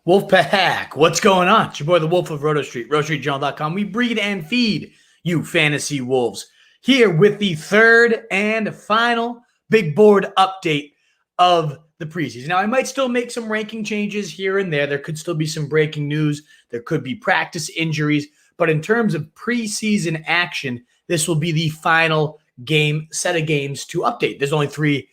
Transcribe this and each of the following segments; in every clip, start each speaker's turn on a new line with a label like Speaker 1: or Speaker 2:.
Speaker 1: Wolfpack, what's going on? It's your boy, the Wolf of Roto Street, rotostreetjournal.com. We breed and feed you fantasy wolves. Here with the third and final big board update of the preseason. Now, I might still make some ranking changes here and there. There could still be some breaking news. There could be practice injuries. But in terms of preseason action, this will be the final set of games to update. There's only three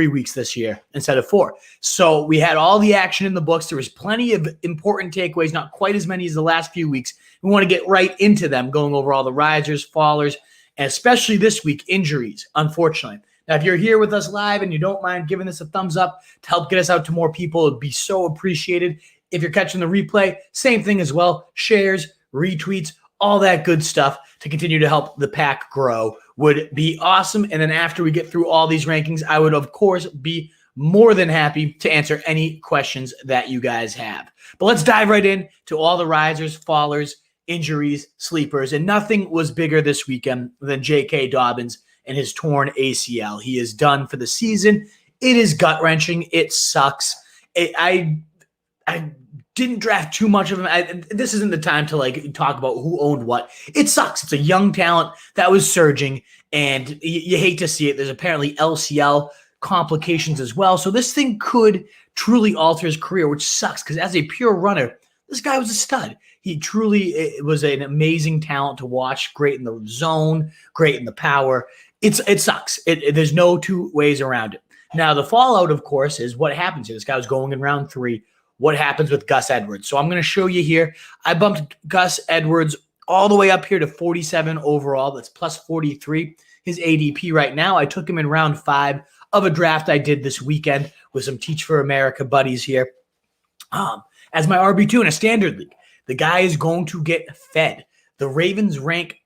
Speaker 1: weeks this year instead of 4. So we had all the action in the books. There was plenty of important takeaways, not quite as many as the last few weeks. We want to get right into them, going over all the risers, fallers, and especially this week, injuries, unfortunately. Now, if you're here with us live and you don't mind giving this a thumbs up to help get us out to more people, it'd be so appreciated. If you're catching the replay, same thing as well. Shares, retweets, all that good stuff to continue to help the pack grow would be awesome. And then after we get through all these rankings, I would, of course, be more than happy to answer any questions that you guys have. But let's dive right in to all the risers, fallers, injuries, sleepers. And nothing was bigger this weekend than J.K. Dobbins and his torn ACL. He is done for the season. It is gut-wrenching. It sucks. I didn't draft too much of him. This isn't the time to talk about who owned what. It sucks. It's a young talent that was surging, and you hate to see it. There's apparently LCL complications as well. So this thing could truly alter his career, which sucks because as a pure runner, this guy was a stud. He truly was an amazing talent to watch. Great in the zone, great in the power. It sucks. There's no two ways around it. Now, the fallout, of course, is what happens here. This guy was going in round 3. What happens with Gus Edwards? So I'm going to show you here. I bumped Gus Edwards all the way up here to 47 overall. That's plus 43. His ADP right now. I took him in round 5 of a draft I did this weekend with some Teach for America buddies here as my RB2 in a standard league. The guy is going to get fed. The Ravens rank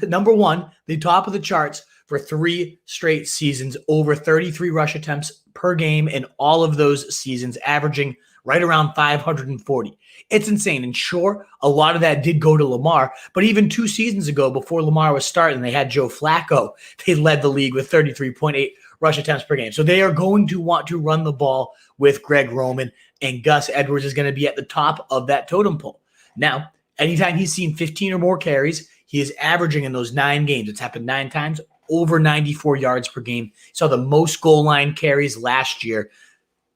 Speaker 1: number 1, the top of the charts for 3 straight seasons, over 33 rush attempts per game in all of those seasons, averaging right around 540. It's insane. And sure, a lot of that did go to Lamar, but even 2 seasons ago, before Lamar was starting, they had Joe Flacco. They led the league with 33.8 rush attempts per game. So they are going to want to run the ball with Greg Roman, and Gus Edwards is going to be at the top of that totem pole. Now, anytime he's seen 15 or more carries, he is averaging in those 9 games. It's happened 9 times, over 94 yards per game. He saw the most goal line carries last year.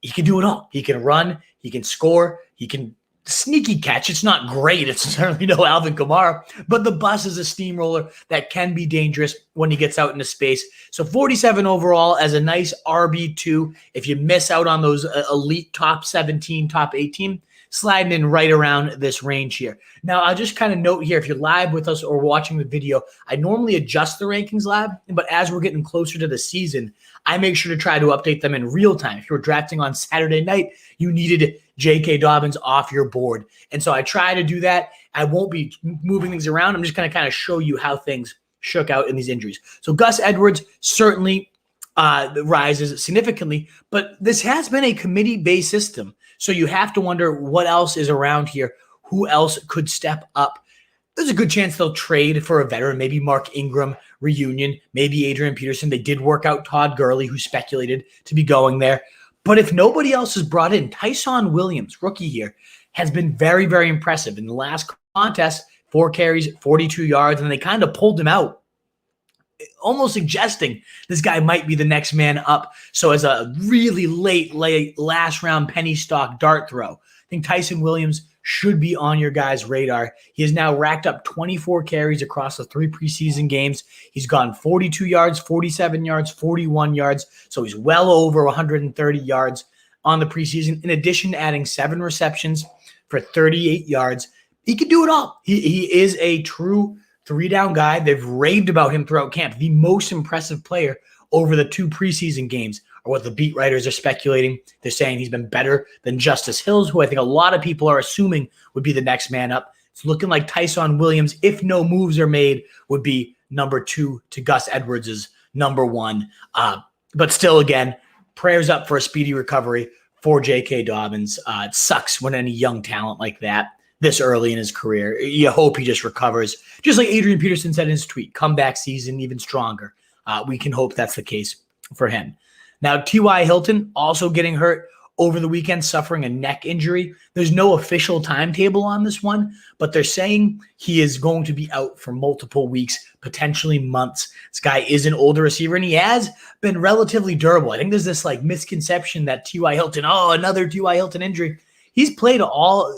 Speaker 1: He can do it all. He can run. He can score. He can sneaky catch. It's not great. It's certainly no Alvin Kamara, but the bus is a steamroller that can be dangerous when he gets out into space. So 47 overall as a nice RB2. If you miss out on those elite top 17, top 18, sliding in right around this range here. Now, I'll just kind of note here, if you're live with us or watching the video, I normally adjust the rankings live, but as we're getting closer to the season, I make sure to try to update them in real time. If you were drafting on Saturday night, you needed J.K. Dobbins off your board. And so I try to do that. I won't be moving things around. I'm just going to kind of show you how things shook out in these injuries. So Gus Edwards certainly rises significantly, but this has been a committee-based system. So you have to wonder what else is around here. Who else could step up? There's a good chance they'll trade for a veteran, maybe Mark Ingram reunion, maybe Adrian Peterson. They did work out Todd Gurley, who speculated to be going there. But if nobody else is brought in, Tyson Williams, rookie here, has been very, very impressive. In the last contest, 4 carries, 42 yards, and they kind of pulled him out, almost suggesting this guy might be the next man up. So as a really late last round penny stock dart throw, I think Tyson Williams should be on your guys' radar. He has now racked up 24 carries across the 3 preseason games. He's gone 42 yards, 47 yards, 41 yards. So he's well over 130 yards on the preseason. In addition to adding 7 receptions for 38 yards, he can do it all. He is a true 3-down guy. They've raved about him throughout camp. The most impressive player over the 2 preseason games are what the beat writers are speculating. They're saying he's been better than Justice Hills, who I think a lot of people are assuming would be the next man up. It's looking like Tyson Williams, if no moves are made, would be number 2 to Gus Edwards' number 1. But still, again, prayers up for a speedy recovery for J.K. Dobbins. It sucks when any young talent like that this early in his career. You hope he just recovers. Just like Adrian Peterson said in his tweet, comeback season even stronger. We can hope that's the case for him. Now, T.Y. Hilton also getting hurt over the weekend suffering a neck injury. There's no official timetable on this one, but they're saying he is going to be out for multiple weeks, potentially months. This guy is an older receiver, and he has been relatively durable. I think there's this like misconception that T.Y. Hilton, another T.Y. Hilton injury. He's played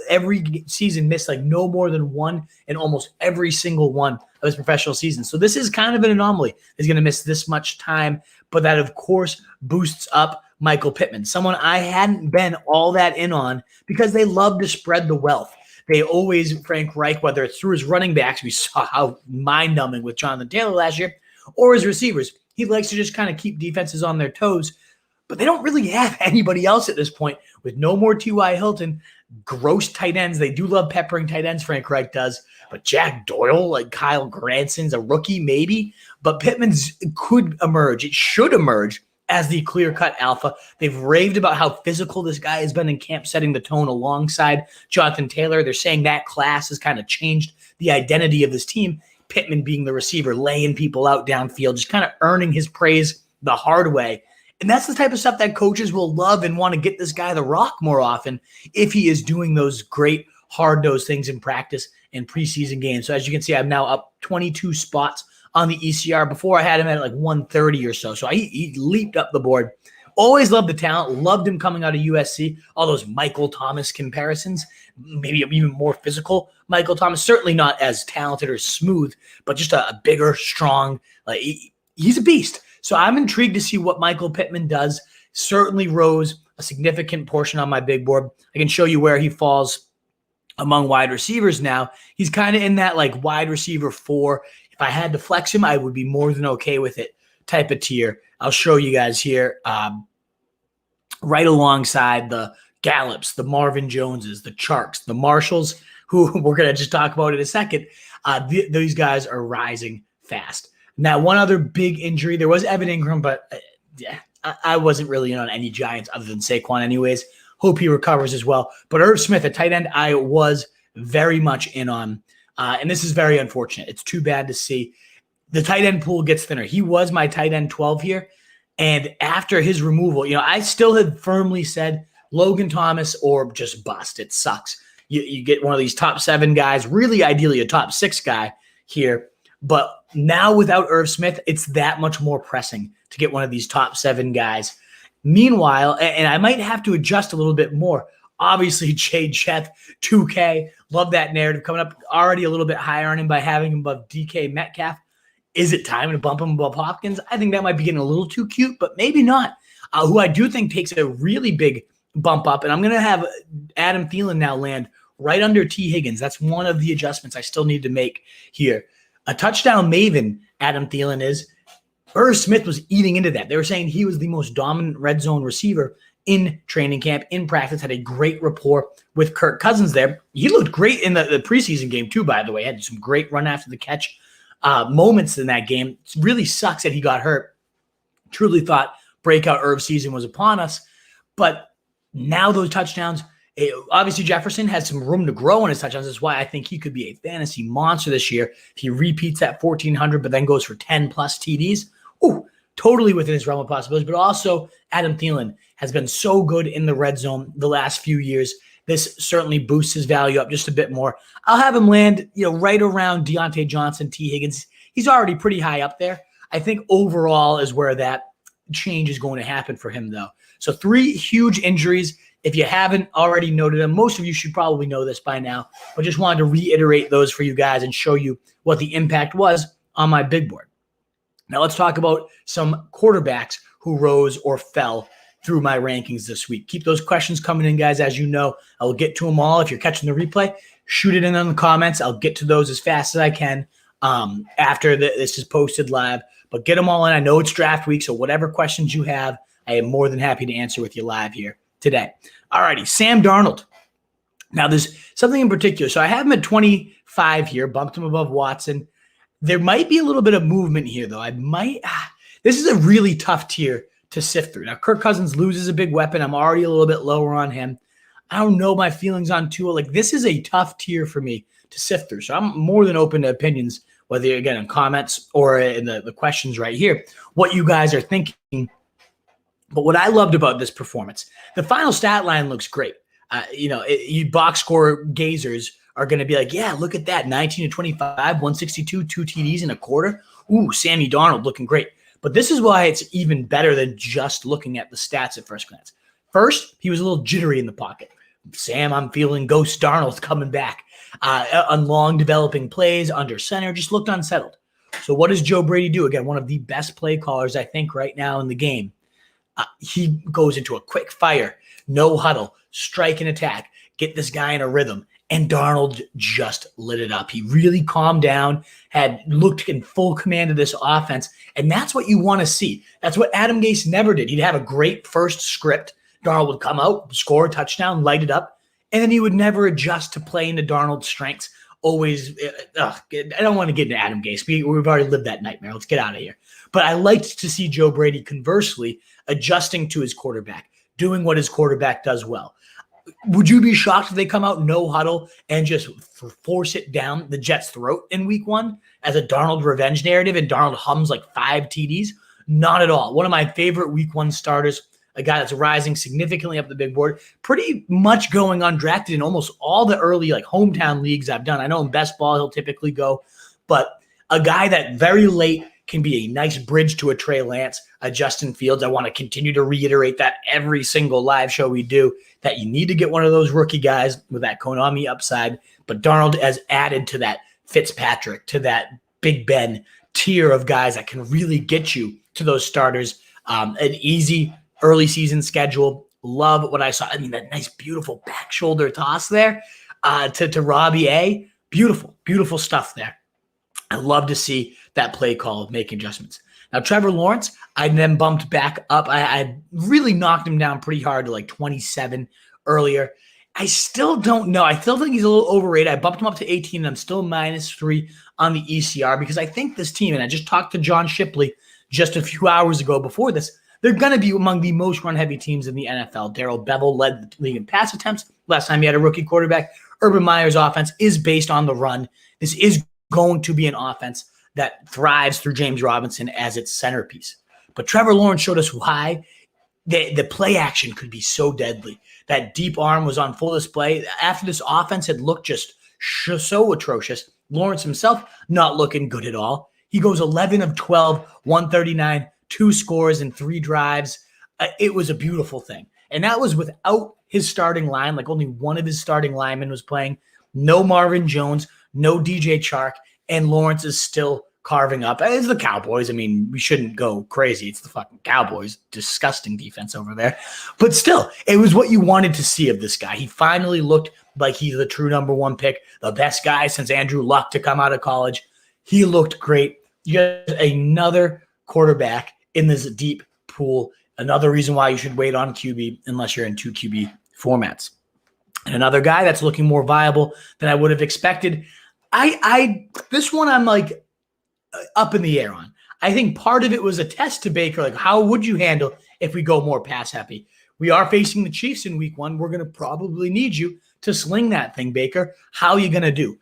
Speaker 1: every season, missed like no more than one in almost every single one of his professional seasons. So this is kind of an anomaly. He's going to miss this much time, but that of course boosts up Michael Pittman, someone I hadn't been all that in on because they love to spread the wealth. They always, Frank Reich, whether it's through his running backs, we saw how mind-numbing with Jonathan Taylor last year, or his receivers. He likes to just kind of keep defenses on their toes, but they don't really have anybody else at this point with no more T.Y. Hilton, gross tight ends. They do love peppering tight ends, Frank Reich does, but Jack Doyle, like Kyle Granson's a rookie maybe, but Pittman's could emerge. It should emerge as the clear-cut alpha. They've raved about how physical this guy has been in camp, setting the tone alongside Jonathan Taylor. They're saying that class has kind of changed the identity of this team. Pittman being the receiver, laying people out downfield, just kind of earning his praise the hard way. And that's the type of stuff that coaches will love and want to get this guy the rock more often if he is doing those great hard-nosed things in practice and preseason games. So as you can see, I'm now up 22 spots on the ECR. Before I had him at like 130 or so. So he leaped up the board. Always loved the talent. Loved him coming out of USC. All those Michael Thomas comparisons. Maybe even more physical Michael Thomas. Certainly not as talented or smooth, but just a bigger, strong. He's a beast. So I'm intrigued to see what Michael Pittman does. Certainly rose a significant portion on my big board. I can show you where he falls among wide receivers now. He's kind of in that like wide receiver 4. If I had to flex him, I would be more than okay with it type of tier. I'll show you guys here right alongside the Gallups, the Marvin Joneses, the Charks, the Marshalls, who we're going to just talk about in a second. These guys are rising fast. Now, one other big injury, there was Evan Ingram, but I wasn't really in on any Giants other than Saquon anyways. Hope he recovers as well. But Irv Smith, a tight end, I was very much in on. And this is very unfortunate. It's too bad to see. The tight end pool gets thinner. He was my tight end 12 here. And after his removal, I still had firmly said Logan Thomas or just bust. It sucks. You get one of these top 7 guys, really ideally a top 6 guy here. But now without Irv Smith, it's that much more pressing to get one of these top 7 guys. Meanwhile, and I might have to adjust a little bit more. Obviously, Jay Jeff, 2K. Love that narrative coming up. Already a little bit higher on him by having him above DK Metcalf. Is it time to bump him above Hopkins? I think that might be getting a little too cute, but maybe not. Who I do think takes a really big bump up, and I'm going to have Adam Thielen now land right under T. Higgins. That's one of the adjustments I still need to make here. A touchdown maven, Adam Thielen is. Irv Smith was eating into that. They were saying he was the most dominant red zone receiver in training camp, in practice, had a great rapport with Kirk Cousins there. He looked great in the preseason game too, by the way. Had some great run after the catch moments in that game. It really sucks that he got hurt. Truly thought breakout Irv season was upon us. But now those touchdowns, obviously Jefferson has some room to grow in his touchdowns. That's why I think he could be a fantasy monster this year. If he repeats that 1,400 but then goes for 10-plus TDs, totally within his realm of possibilities. But also Adam Thielen has been so good in the red zone the last few years. This certainly boosts his value up just a bit more. I'll have him land, right around Deontay Johnson, T. Higgins. He's already pretty high up there. I think overall is where that change is going to happen for him, though. So 3 huge injuries. If you haven't already noted them, most of you should probably know this by now, but just wanted to reiterate those for you guys and show you what the impact was on my big board. Now let's talk about some quarterbacks who rose or fell through my rankings this week. Keep those questions coming in, guys. As you know, I will get to them all. If you're catching the replay, shoot it in the comments. I'll get to those as fast as I can after this is posted live. But get them all in. I know it's draft week, so whatever questions you have, I am more than happy to answer with you live here today. All righty, Sam Darnold. Now, there's something in particular. So I have him at 25 here, bumped him above Watson. There might be a little bit of movement here, though. This is a really tough tier to sift through. Now, Kirk Cousins loses a big weapon. I'm already a little bit lower on him. I don't know my feelings on Tua. This is a tough tier for me to sift through. So I'm more than open to opinions, whether, again, in comments or in the questions right here, what you guys are thinking But what I loved about this performance, the final stat line looks great. You box score gazers are going to be like, yeah, look at that. 19 to 25, 162, 2 TDs in a quarter. Ooh, Sammy Darnold looking great. But this is why it's even better than just looking at the stats at first glance. First, he was a little jittery in the pocket. Sam, I'm feeling Ghost Darnold coming back. On long developing plays, under center, just looked unsettled. So what does Joe Brady do? Again, one of the best play callers, I think, right now in the game. He goes into a quick fire, no huddle, strike and attack, get this guy in a rhythm. And Darnold just lit it up. He really calmed down, had looked in full command of this offense. And that's what you want to see. That's what Adam Gase never did. He'd have a great first script. Darnold would come out, score a touchdown, light it up. And then he would never adjust to play into Darnold's strengths. Always, I don't want to get into Adam Gase. We've already lived that nightmare. Let's get out of here. But I liked to see Joe Brady, conversely, adjusting to his quarterback, doing what his quarterback does well. Would you be shocked if they come out no huddle and just force it down the Jets' throat in week 1 as a Darnold revenge narrative and Darnold hums like 5 TDs? Not at all. One of my favorite week 1 starters, a guy that's rising significantly up the big board, pretty much going undrafted in almost all the early hometown leagues I've done. I know in best ball he'll typically go, but a guy that very late can be a nice bridge to a Trey Lance, a Justin Fields. I want to continue to reiterate that every single live show we do, that you need to get one of those rookie guys with that Konami upside. But Darnold has added to that Fitzpatrick, to that Big Ben tier of guys that can really get you to those starters. An easy early season schedule. Love what I saw. I mean, that nice, beautiful back shoulder toss there to Robbie A. Beautiful, beautiful stuff there. I love to see that play call of making adjustments. Now, Trevor Lawrence, I then bumped back up. I really knocked him down pretty hard to 27 earlier. I still don't know. I still think he's a little overrated. I bumped him up to 18, and I'm still -3 on the ECR because I think this team, and I just talked to John Shipley just a few hours ago before this, they're going to be among the most run-heavy teams in the NFL. Darrell Bevel led the league in pass attempts last time he had a rookie quarterback. Urban Meyer's offense is based on the run. This is going to be an offense that thrives through James Robinson as its centerpiece. But Trevor Lawrence showed us why the play action could be so deadly. That deep arm was on full display. After this offense had looked just so atrocious, Lawrence himself not looking good at all. He goes 11 of 12, 139, 2 scores and 3 drives. It was a beautiful thing. And that was without his starting line. Only one of his starting linemen was playing. No Marvin Jones, no DJ Chark, and Lawrence is still carving up. It's the Cowboys. I mean, we shouldn't go crazy. It's the fucking Cowboys. Disgusting defense over there. But still, it was what you wanted to see of this guy. He finally looked like he's the true number 1 pick, the best guy since Andrew Luck to come out of college. He looked great. You got another quarterback in this deep pool. Another reason why you should wait on QB unless you're in 2 QB formats. And another guy that's looking more viable than I would have expected. This one I'm up in the air on. I think part of it was a test to Baker. How would you handle if we go more pass happy? We are facing the Chiefs in week 1. We're going to probably need you to sling that thing, Baker. How are you going to do?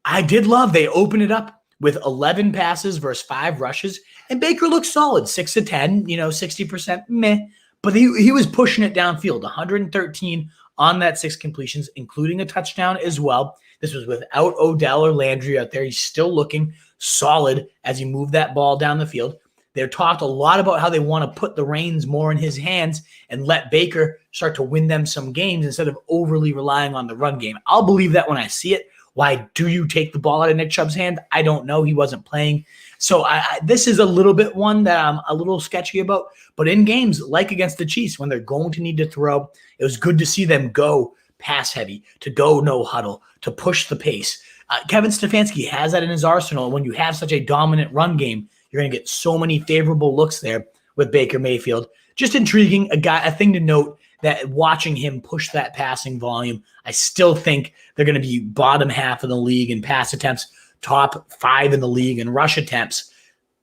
Speaker 1: I did love they opened it up with 11 passes versus 5 rushes. And Baker looked solid, 6 of 10, 60% meh. But he was pushing it downfield, 113 on that 6 completions, including a touchdown as well. This was without Odell or Landry out there. He's still looking solid as he moved that ball down the field. They're talked a lot about how they want to put the reins more in his hands and let Baker start to win them some games instead of overly relying on the run game. I'll believe that when I see it. Why do you take the ball out of Nick Chubb's hand? I don't know. He wasn't playing. So this is a little bit one that I'm a little sketchy about. But in games like against the Chiefs, when they're going to need to throw, it was good to see them go pass heavy, to go no huddle, to push the pace. Kevin Stefanski has that in his arsenal. When you have such a dominant run game, you're going to get so many favorable looks there with Baker Mayfield. Just intriguing, a thing to note that watching him push that passing volume, I still think they're going to be bottom half of the league in pass attempts, top 5 in the league in rush attempts.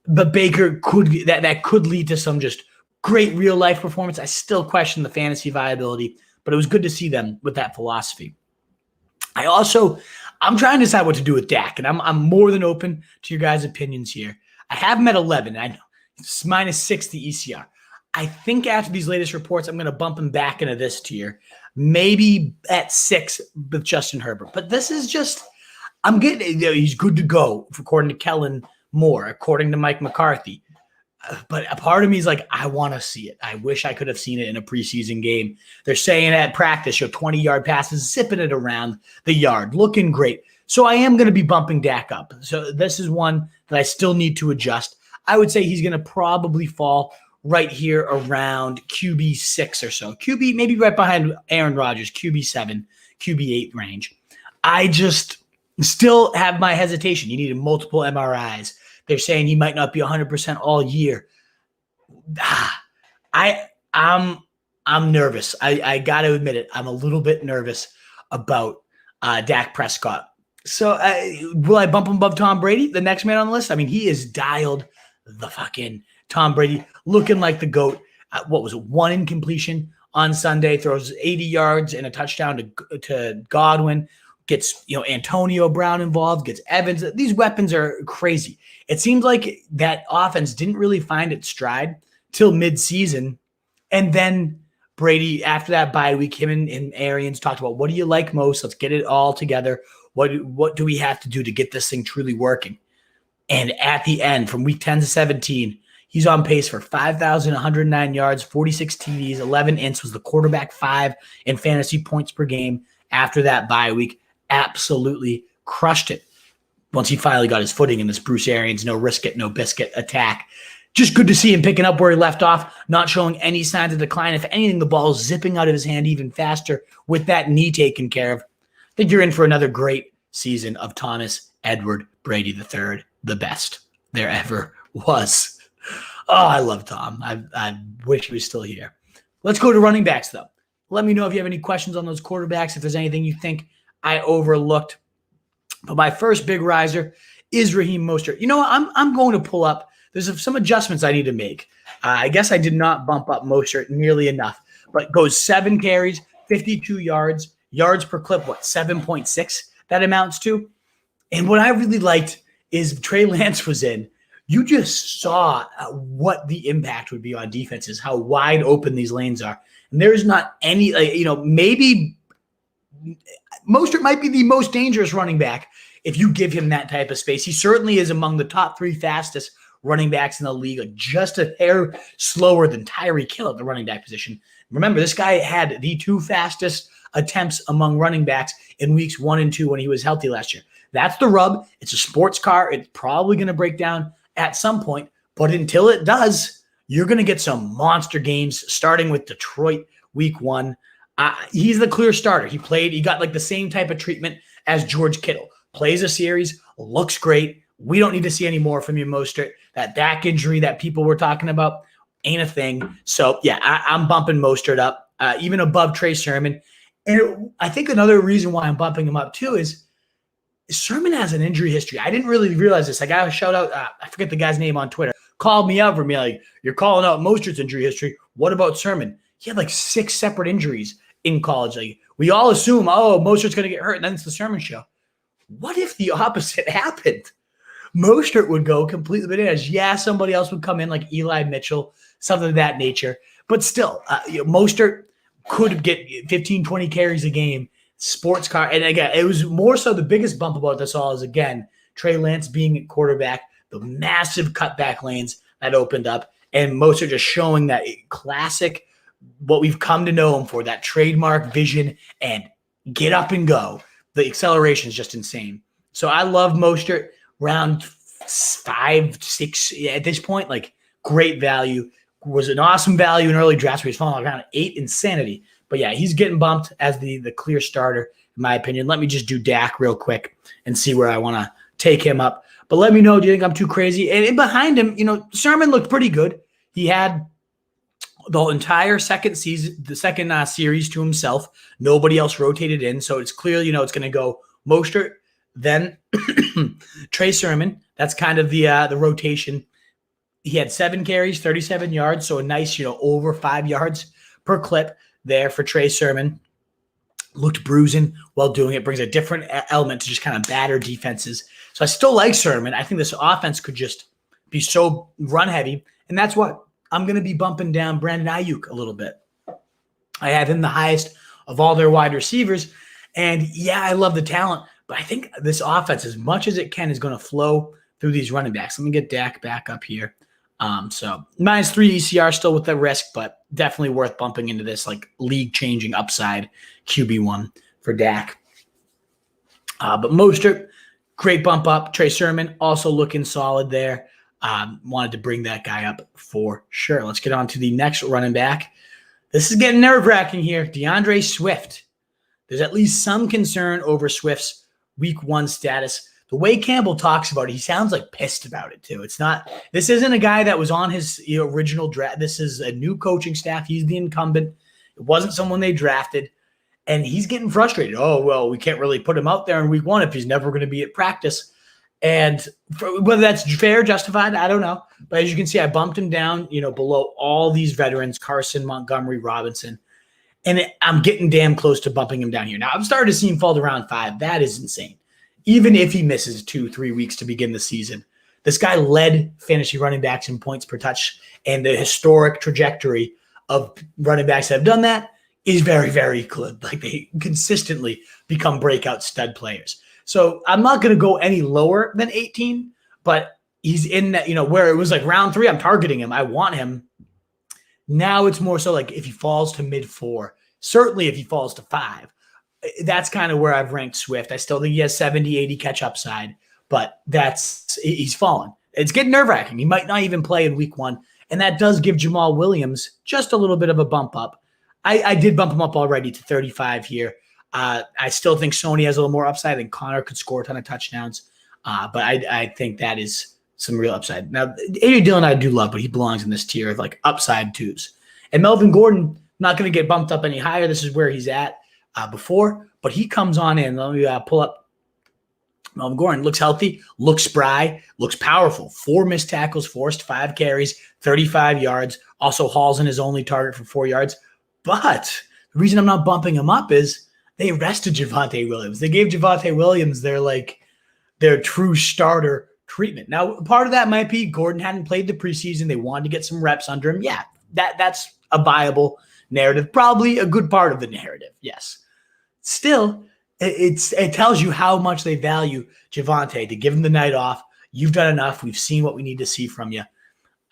Speaker 1: But Baker that could lead to some just great real life performance. I still question the fantasy viability, but it was good to see them with that philosophy. I'm trying to decide what to do with Dak, and I'm more than open to your guys' opinions here. I have him at 11. I know it's -6 the ECR. I think after these latest reports, I'm going to bump him back into this tier, maybe at 6 with Justin Herbert. But this is just, I'm getting, he's good to go, according to Kellen Moore, according to Mike McCarthy. But a part of me is like, I want to see it. I wish I could have seen it in a preseason game. They're saying at practice, 20-yard passes, zipping it around the yard, looking great. So I am going to be bumping Dak up. So this is one that I still need to adjust. I would say he's going to probably fall right here around QB 6 or so. QB, maybe right behind Aaron Rodgers, QB 7, QB 8 range. I just still have my hesitation. You needed multiple MRIs. They're saying he might not be 100% all year. I'm nervous. I got to admit it. I'm a little bit nervous about Dak Prescott. So will I bump him above Tom Brady, the next man on the list? I mean, he is dialed the fucking Tom Brady, looking like the GOAT. What was it? 1 incompletion on Sunday, throws 80 yards and a touchdown to Godwin. Gets Antonio Brown involved, gets Evans. These weapons are crazy. It seems like that offense didn't really find its stride till midseason. And then Brady, after that bye week, him and Arians talked about, what do you like most? Let's get it all together. What do we have to do to get this thing truly working? And at the end, from week 10 to 17, he's on pace for 5,109 yards, 46 TDs, 11 ints, was the quarterback 5 in fantasy points per game after that bye week. Absolutely crushed it once he finally got his footing in this Bruce Arians, no risk it, no biscuit attack. Just good to see him picking up where he left off, not showing any signs of decline. If anything, the ball is zipping out of his hand even faster with that knee taken care of. I think you're in for another great season of Thomas Edward Brady III, the best there ever was. Oh, I love Tom. I wish he was still here. Let's go to running backs, though. Let me know if you have any questions on those quarterbacks, if there's anything you think I overlooked. But my first big riser is Raheem Mostert. You know what? I'm going to pull up. There's some adjustments I need to make. I guess I did not bump up Mostert nearly enough, but goes 7 carries, 52 yards per clip, 7.6 that amounts to. And what I really liked is Trey Lance was in. You just saw what the impact would be on defenses, how wide open these lanes are. And there's not any, maybe Mostert might be the most dangerous running back if you give him that type of space. He certainly is among the top 3 fastest running backs in the league, just a hair slower than Tyreek Hill at the running back position. Remember, this guy had the 2 fastest attempts among running backs in weeks 1 and 2 when he was healthy last year. That's the rub. It's a sports car. It's probably going to break down at some point, but until it does, you're going to get some monster games starting with Detroit week 1. He's the clear starter. He got like the same type of treatment as George Kittle. Plays a series, looks great. We don't need to see any more from you, Mostert. That back injury that people were talking about ain't a thing. So, yeah, I'm bumping Mostert up, even above Trey Sermon. And I think another reason why I'm bumping him up, too, is Sermon has an injury history. I didn't really realize this. I got a shout out. I forget the guy's name on Twitter. Called me up for me like, you're calling out Mostert's injury history. What about Sermon? He had like 6 separate injuries in college. Like, we all assume, Mostert's going to get hurt, and then it's the Sermon show. What if the opposite happened? Mostert would go completely bananas. Yeah, somebody else would come in like Eli Mitchell, something of that nature. But still, Mostert could get 15, 20 carries a game. Sports car. And again, it was more so the biggest bump about this all is, again, Trey Lance being at quarterback, the massive cutback lanes that opened up, and Mostert just showing that classic, what we've come to know him for, that trademark vision and get up and go. The acceleration is just insane. So I love Mostert. Round 5, 6 at this point, like great value. Was an awesome value in early drafts where he's falling around 8. Insanity. But yeah, he's getting bumped as the clear starter, in my opinion. Let me just do Dak real quick and see where I want to take him up. But let me know, do you think I'm too crazy? And behind him, Sermon looked pretty good. He had the entire second season, the second series to himself. Nobody else rotated in. So it's clear, it's going to go Mostert, then Trey Sermon. That's kind of the rotation. He had 7 carries, 37 yards. So a nice, over 5 yards per clip there for Trey Sermon. Looked bruising while doing it. Brings a different element to just kind of batter defenses. So I still like Sermon. I think this offense could just be so run heavy. And that's what I'm going to be bumping down Brandon Ayuk a little bit. I have him the highest of all their wide receivers. And yeah, I love the talent, but I think this offense, as much as it can, is going to flow through these running backs. Let me get Dak back up here. So -3 ECR still with the risk, but definitely worth bumping into this like league-changing upside QB1 for Dak. But Mostert, great bump up. Trey Sermon also looking solid there. Wanted to bring that guy up for sure. Let's get on to the next running back. This is getting nerve-wracking here. Deandre Swift. There's at least some concern over Swift's week 1 status. The way Campbell talks about it, he sounds like pissed about it too. This isn't a guy that was on his original draft. This is a new coaching staff. He's the incumbent. It wasn't someone they drafted. And he's getting frustrated. Oh, well, we can't really put him out there in week 1 if he's never going to be at practice. And whether that's fair, justified, I don't know. But as you can see, I bumped him down, below all these veterans, Carson, Montgomery, Robinson. And I'm getting damn close to bumping him down here. Now, I'm starting to see him fall to round 5. That is insane. Even if he misses 2-3 weeks to begin the season. This guy led fantasy running backs in points per touch. And the historic trajectory of running backs that have done that is very, very good. Like, they consistently become breakout stud players. So I'm not going to go any lower than 18, but he's in that, where it was like round 3, I'm targeting him. I want him. Now it's more so like if he falls to mid-4, certainly if he falls to 5, that's kind of where I've ranked Swift. I still think he has 70, 80 catch upside, but he's fallen. It's getting nerve-wracking. He might not even play in week 1, and that does give Jamal Williams just a little bit of a bump up. I did bump him up already to 35 here. I still think Sony has a little more upside. I think Connor could score a ton of touchdowns, but I think that is some real upside. Now, A.J. Dillon I do love, but he belongs in this tier of like upside 2s. And Melvin Gordon, not going to get bumped up any higher. This is where he's at before, but he comes on in. Let me pull up. Melvin Gordon looks healthy, looks spry, looks powerful. 4 missed tackles forced, 5 carries, 35 yards. Also hauls in his only target for 4 yards. But the reason I'm not bumping him up is they rested Javonte Williams. They gave Javonte Williams their true starter treatment. Now, part of that might be Gordon hadn't played the preseason. They wanted to get some reps under him. Yeah, that's a viable narrative. Probably a good part of the narrative, yes. Still, it tells you how much they value Javonte to give him the night off. You've done enough. We've seen what we need to see from you.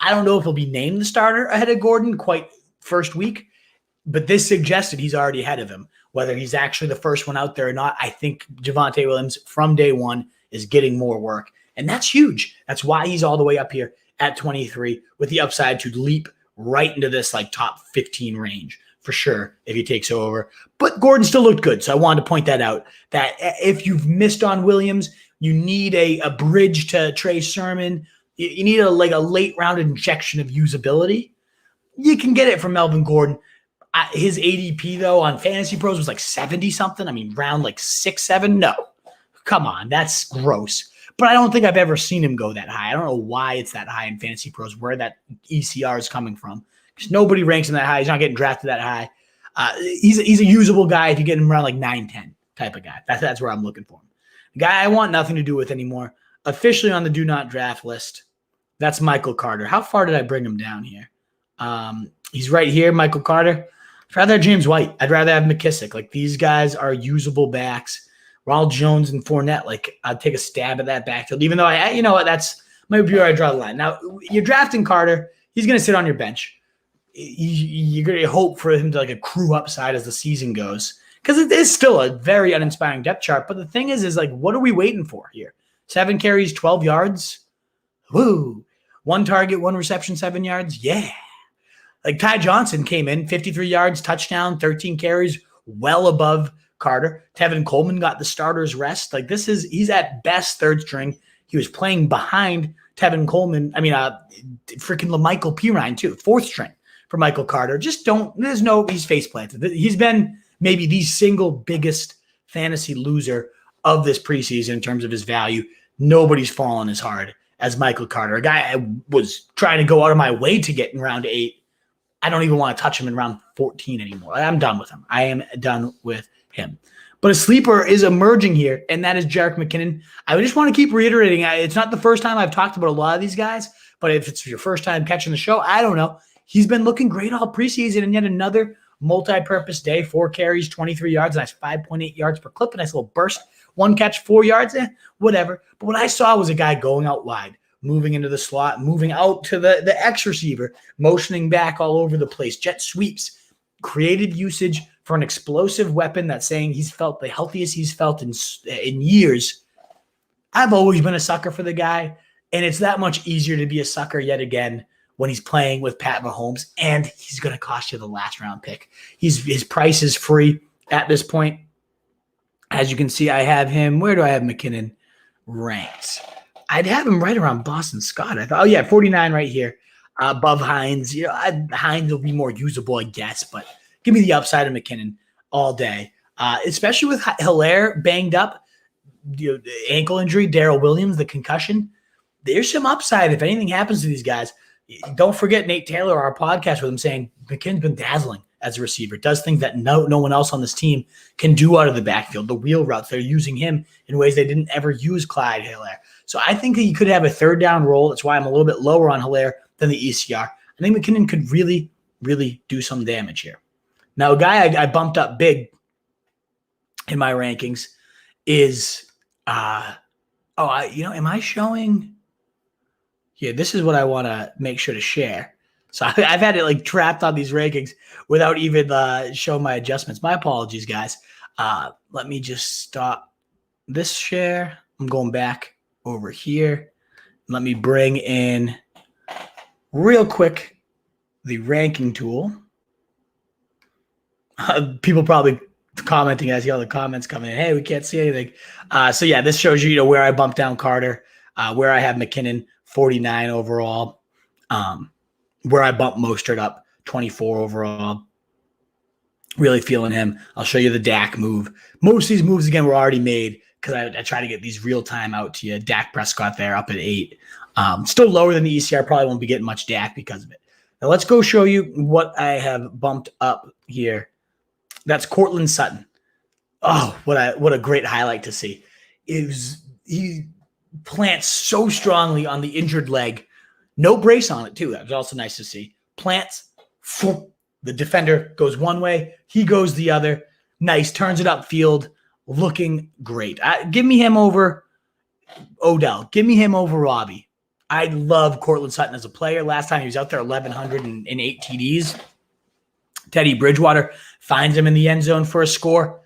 Speaker 1: I don't know if he'll be named the starter ahead of Gordon quite first week, but this suggested he's already ahead of him. Whether he's actually the first one out there or not, I think Javonte Williams from day 1 is getting more work. And that's huge. That's why he's all the way up here at 23 with the upside to leap right into this like top 15 range for sure if he takes over. But Gordon still looked good. So I wanted to point that out, that if you've missed on Williams, you need a bridge to Trey Sermon. You need a late round injection of usability. You can get it from Melvin Gordon. His ADP, though, on Fantasy Pros was like 70-something. I mean, round like 6, 7. No. Come on. That's gross. But I don't think I've ever seen him go that high. I don't know why it's that high in Fantasy Pros, where that ECR is coming from. Because nobody ranks him that high. He's not getting drafted that high. He's a usable guy if you get him around like 9-10 type of guy. That's where I'm looking for him. The guy I want nothing to do with anymore, officially on the do not draft list, that's Michael Carter. How far did I bring him down here? He's right here, Michael Carter. I'd rather have James White. I'd rather have McKissick. Like, these guys are usable backs. Ronald Jones and Fournette, like, I'd take a stab at that backfield, even though you know what, that's might be where I draw the line. Now, you're drafting Carter. He's going to sit on your bench. You're going to hope for him to like accrue upside as the season goes, because it is still a very uninspiring depth chart. But the thing is like, what are we waiting for here? 7 carries, 12 yards. Woo. 1 target, 1 reception, 7 yards. Yeah. Like, Ty Johnson came in, 53 yards, touchdown, 13 carries, well above Carter. Tevin Coleman got the starter's rest. Like, he's at best third string. He was playing behind Tevin Coleman. I mean, freaking LaMichael Pirine too, 4th string for Michael Carter. He's face planted. He's been maybe the single biggest fantasy loser of this preseason in terms of his value. Nobody's fallen as hard as Michael Carter, a guy I was trying to go out of my way to get in round 8. I don't even want to touch him in round 14 anymore. I'm done with him. I am done with him. But a sleeper is emerging here, and that is Jerick McKinnon. I just want to keep reiterating, it's not the first time I've talked about a lot of these guys, But if it's your first time catching the show, I don't know. He's been looking great all preseason, and yet another multi-purpose day, 4 carries, 23 yards, nice 5.8 yards per clip, a nice little burst, 1 catch, 4 yards, whatever. But what I saw was a guy going out wide, moving into the slot, moving out to the X receiver, motioning back all over the place, jet sweeps, creative usage for an explosive weapon that's saying he's felt the healthiest he's felt in years. I've always been a sucker for the guy, and it's that much easier to be a sucker yet again when he's playing with Pat Mahomes, and he's going to cost you the last round pick. His price is free at this point. As you can see, I have him. Where do I have McKinnon ranked? I'd have him right around Boston Scott. I thought, 49 right here, above Hines. Hines will be more usable, I guess, but give me the upside of McKinnon all day, especially with Hilaire banged up, the ankle injury, Tyro Williams, the concussion. There's some upside if anything happens to these guys. Don't forget Nate Taylor, our podcast with him, saying McKinnon's been dazzling as a receiver, does things that no one else on this team can do out of the backfield. The wheel routes, they're using him in ways they didn't ever use Clyde Hilaire. So I think that he could have a third down role. That's why I'm a little bit lower on Hilaire than the ECR. I think McKinnon could really, really do some damage here. Now, a guy I bumped up big in my rankings is, am I showing? Yeah, this is what I want to make sure to share. So I've had it trapped on these rankings without even showing my adjustments. My apologies, guys. Let me just stop this share. I'm going back over here. Let me bring in real quick the ranking tool. People probably commenting as all the comments coming in. Hey, we can't see anything. This shows you, where I bumped down Carter, where I have McKinnon, 49 overall, where I bumped Mostert up, 24 overall. Really feeling him. I'll show you the Dak move. Most of these moves, again, were already made because I try to get these real time out to you. Dak Prescott there up at 8. Still lower than the ECR. Probably won't be getting much Dak because of it. Now let's go show you what I have bumped up here. That's Cortland Sutton. Oh, what a great highlight to see. He plants so strongly on the injured leg. No brace on it, too. That was also nice to see. Plants, the defender goes one way, he goes the other. Nice, turns it upfield, looking great. Give me him over Odell. Give me him over Robbie. I love Cortland Sutton as a player. Last time he was out there, 1,108 TDs. Teddy Bridgewater finds him in the end zone for a score.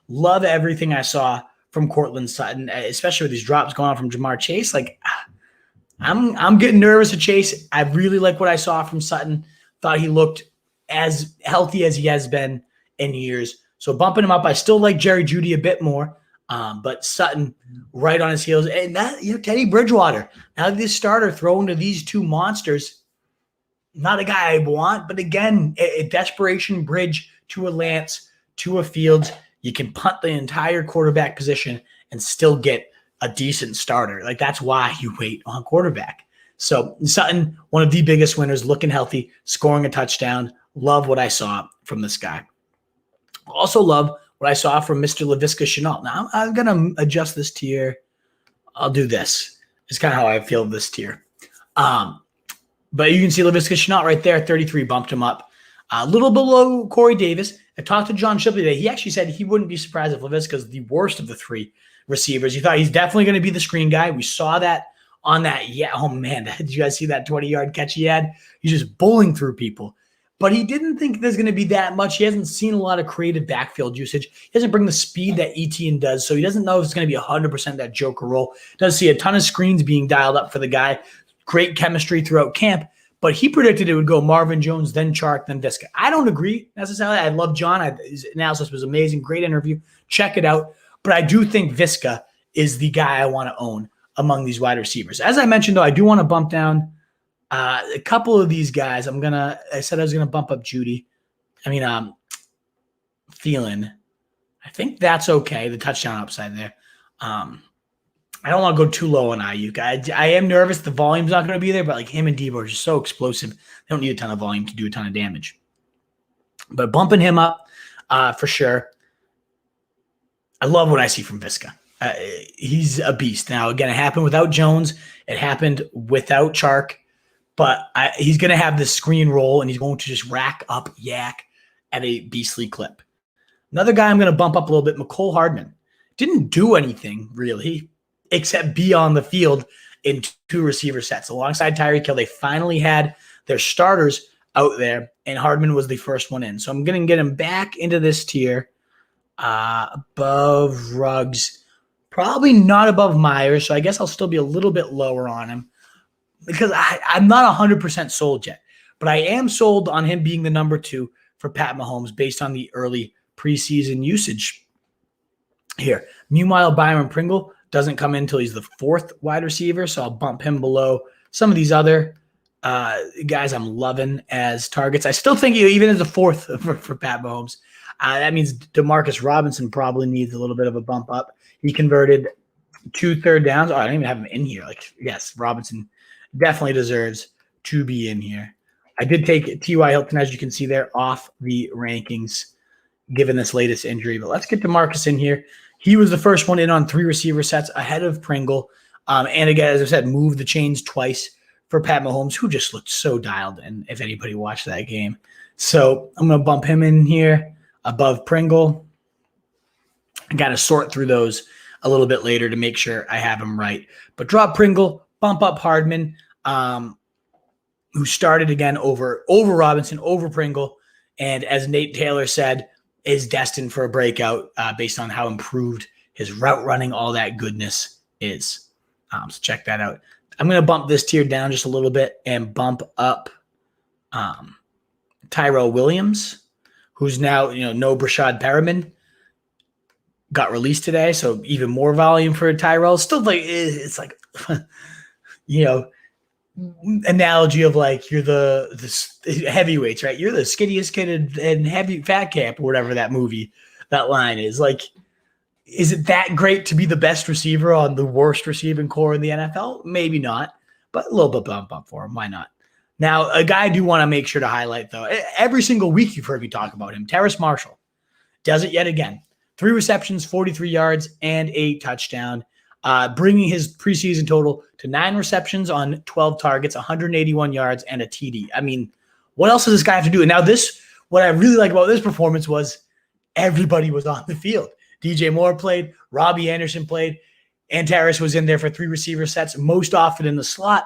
Speaker 1: Love everything I saw from Cortland Sutton, especially with these drops going on from Jamar Chase. I'm getting nervous at Chase. I really like what I saw from Sutton. Thought he looked as healthy as he has been in years. So bumping him up, I still like Jerry Jeudy a bit more, but Sutton right on his heels. And that, Teddy Bridgewater, now this starter throwing to these two monsters, not a guy I want, but again, a desperation bridge to a Lance, to a Fields. You can punt the entire quarterback position and still get a decent starter. That's why you wait on quarterback. So Sutton, one of the biggest winners, looking healthy, scoring a touchdown. Love what I saw from this guy. Also love what I saw from Mr. Laviska Shenault. Now I'm going to adjust this tier. I'll do this. It's kind of how I feel this tier. But you can see Laviska Shenault right there, 33, bumped him up. A little below Corey Davis. I talked to John Shipley today. He actually said he wouldn't be surprised if Laviska is the worst of the 3 receivers. He thought he's definitely going to be the screen guy. We saw that on that. Yeah, oh man, did you guys see that 20-yard catch he had? He's just bowling through people. But he didn't think there's going to be that much. He hasn't seen a lot of creative backfield usage. He doesn't bring the speed that Etienne does, so he doesn't know if it's going to be 100% that Joker role. Does see a ton of screens being dialed up for the guy. Great chemistry throughout camp. But he predicted it would go Marvin Jones, then Chark, then Viska. I don't agree necessarily. I love John. His analysis was amazing. Great interview. Check it out. But I do think Viska is the guy I want to own among these wide receivers. As I mentioned, though, I do want to bump down a couple of these guys. I said I was going to bump up Thielen. I think that's okay. The touchdown upside there. I don't want to go too low on Ayuk. I am nervous the volume's not going to be there, but him and Debo are just so explosive. They don't need a ton of volume to do a ton of damage. But bumping him up for sure. I love what I see from Viska. He's a beast. Now, again, it happened without Jones. It happened without Chark. But he's going to have this screen roll, and he's going to just rack up yak at a beastly clip. Another guy I'm going to bump up a little bit, Nicole Hardman. Didn't do anything, really, except be on the field in 2 receiver sets. Alongside Tyreek Hill, they finally had their starters out there, and Hardman was the first one in. So I'm going to get him back into this tier above Ruggs. Probably not above Myers, so I guess I'll still be a little bit lower on him because I'm not 100% sold yet. But I am sold on him being the number 2 for Pat Mahomes based on the early preseason usage here. Meanwhile, Byron Pringle doesn't come in until he's the 4th wide receiver, so I'll bump him below some of these other guys I'm loving as targets. I still think even as the 4th for Pat Mahomes, that means Demarcus Robinson probably needs a little bit of a bump up. He converted 2 third downs. Oh, I don't even have him in here. Yes, Robinson definitely deserves to be in here. I did take T.Y. Hilton, as you can see there, off the rankings given this latest injury. But let's get DeMarcus in here. He was the first one in on 3 receiver sets ahead of Pringle. And again, as I said, moved the chains twice for Pat Mahomes, who just looked so dialed in if anybody watched that game. So I'm going to bump him in here above Pringle. I got to sort through those a little bit later to make sure I have him right. But drop Pringle, bump up Hardman, who started again over Robinson, over Pringle. And as Nate Taylor said, is destined for a breakout based on how improved his route running, all that goodness is. So check that out. I'm going to bump this tier down just a little bit and bump up Tyro Williams, who's now, no Brashad Perriman. Got released today, so even more volume for Tyrell. Still, it's like, analogy of you're the heavyweights, right? You're the skinniest kid in heavy fat camp or whatever that line is. Is it that great to be the best receiver on the worst receiving core in the NFL? Maybe not, but a little bit bump up for him. Why not? Now, a guy I do want to make sure to highlight, though, every single week you've heard me talk about him, Terrace Marshall. Does it yet again. 3 receptions, 43 yards, and a touchdown, bringing his preseason total to 9 receptions on 12 targets, 181 yards, and a TD. I mean, what else does this guy have to do? And now what I really like about this performance was everybody was on the field. DJ Moore played, Robbie Anderson played, and Terrace was in there for 3 receiver sets, most often in the slot,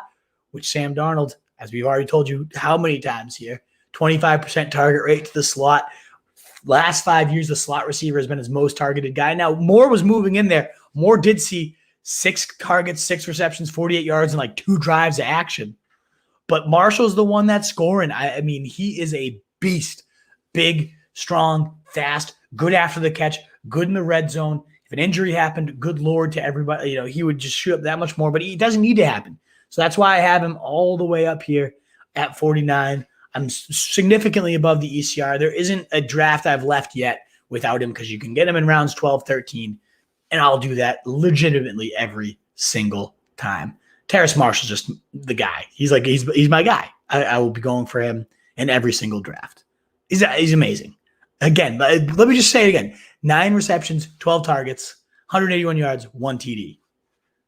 Speaker 1: which Sam Darnold, as we've already told you how many times here, 25% target rate to the slot. Last 5 years, the slot receiver has been his most targeted guy. Now, Moore was moving in there. Moore did see 6 targets, 6 receptions, 48 yards, and 2 drives of action. But Marshall's the one that's scoring. I mean, he is a beast. Big, strong, fast, good after the catch, good in the red zone. If an injury happened, good Lord to everybody, he would just shoot up that much more, but it doesn't need to happen. So that's why I have him all the way up here at 49. I'm significantly above the ECR. There isn't a draft I've left yet without him because you can get him in rounds 12, 13, and I'll do that legitimately every single time. Terrace Marshall's just the guy. He's my guy. I will be going for him in every single draft. He's amazing. Again, let me just say it again. 9 receptions, 12 targets, 181 yards, 1 TD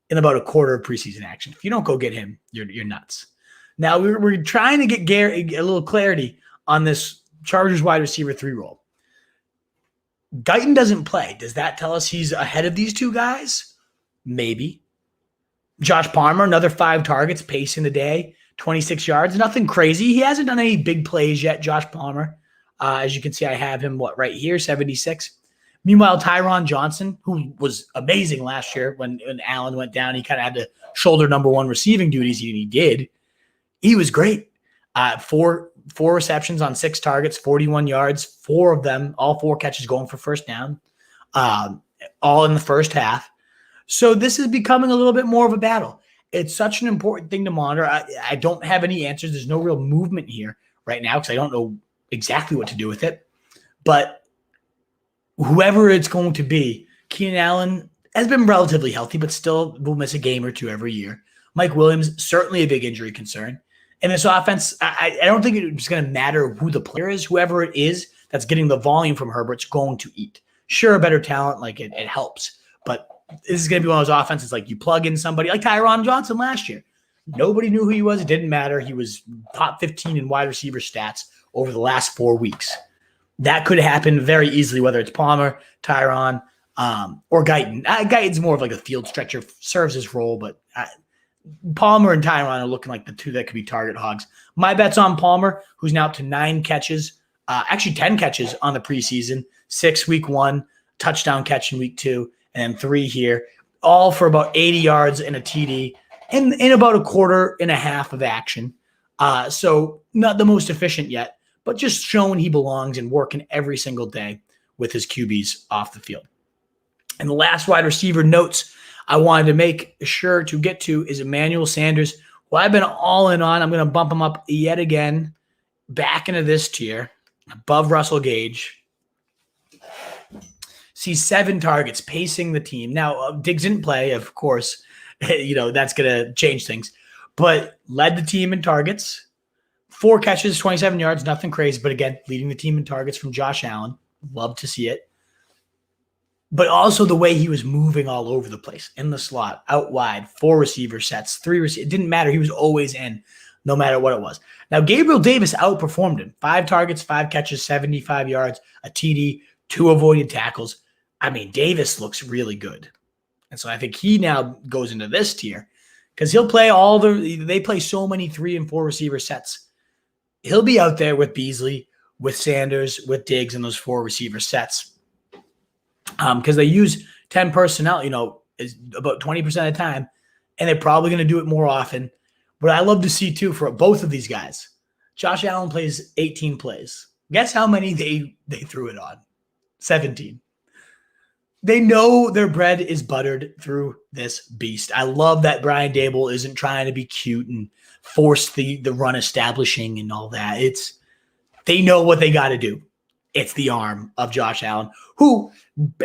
Speaker 1: in about a quarter of preseason action. If you don't go get him, you're nuts. Now, we're trying to get a little clarity on this Chargers wide receiver 3 role. Guyton doesn't play. Does that tell us he's ahead of these 2 guys? Maybe. Josh Palmer, another 5 targets, pace in the day, 26 yards. Nothing crazy. He hasn't done any big plays yet, Josh Palmer. As you can see, I have him, right here, 76. Meanwhile, Tyron Johnson, who was amazing last year when Allen went down, he kind of had to shoulder number 1 receiving duties, and he did. He was great. 4 receptions on 6 targets, 41 yards, 4 of them, all 4 catches going for first down, all in the first half. So this is becoming a little bit more of a battle. It's such an important thing to monitor. I don't have any answers. There's no real movement here right now because I don't know exactly what to do with it. But whoever it's going to be, Keenan Allen has been relatively healthy, but still will miss a game or 2 every year. Mike Williams, certainly a big injury concern. And this offense, I don't think it's going to matter who the player is. Whoever it is that's getting the volume from Herbert's going to eat. Sure, better talent, it helps. But this is going to be one of those offenses you plug in somebody like Tyron Johnson last year. Nobody knew who he was. It didn't matter. He was top 15 in wide receiver stats over the last 4 weeks. That could happen very easily, whether it's Palmer, Tyron, or Guyton. Guyton's more of like a field stretcher, serves his role, but Palmer and Tyron are looking like the two that could be target hogs. My bet's on Palmer, who's now up to 9 catches, actually 10 catches on the preseason, 6 week 1, touchdown catch in week 2, and then 3 here, all for about 80 yards and a TD in about a quarter and a half of action. So not the most efficient yet, but just showing he belongs and working every single day with his QBs off the field. And the last wide receiver notes I wanted to make sure to get to is Emmanuel Sanders, who I've been all in on. I'm going to bump him up yet again, back into this tier, above Russell Gage. Sees 7 targets, pacing the team. Now, Diggs didn't play, of course. That's going to change things. But led the team in targets. 4 catches, 27 yards, nothing crazy. But again, leading the team in targets from Josh Allen. Love to see it. But also the way he was moving all over the place. In the slot, out wide, 4 receiver sets, 3 receivers. It didn't matter. He was always in, no matter what it was. Now, Gabriel Davis outperformed him. 5 targets, 5 catches, 75 yards, a TD, 2 avoided tackles. I mean, Davis looks really good. And so I think he now goes into this tier because he'll play they play so many 3 and 4 receiver sets. He'll be out there with Beasley, with Sanders, with Diggs in those 4 receiver sets. Because they use 10 personnel, is about 20% of the time, and they're probably going to do it more often. But I love to see, too, for both of these guys. Josh Allen plays 18 plays. Guess how many they threw it on? 17. They know their bread is buttered through this beast. I love that Brian Daboll isn't trying to be cute and force the run establishing and all that. They know what they got to do. It's the arm of Josh Allen, who,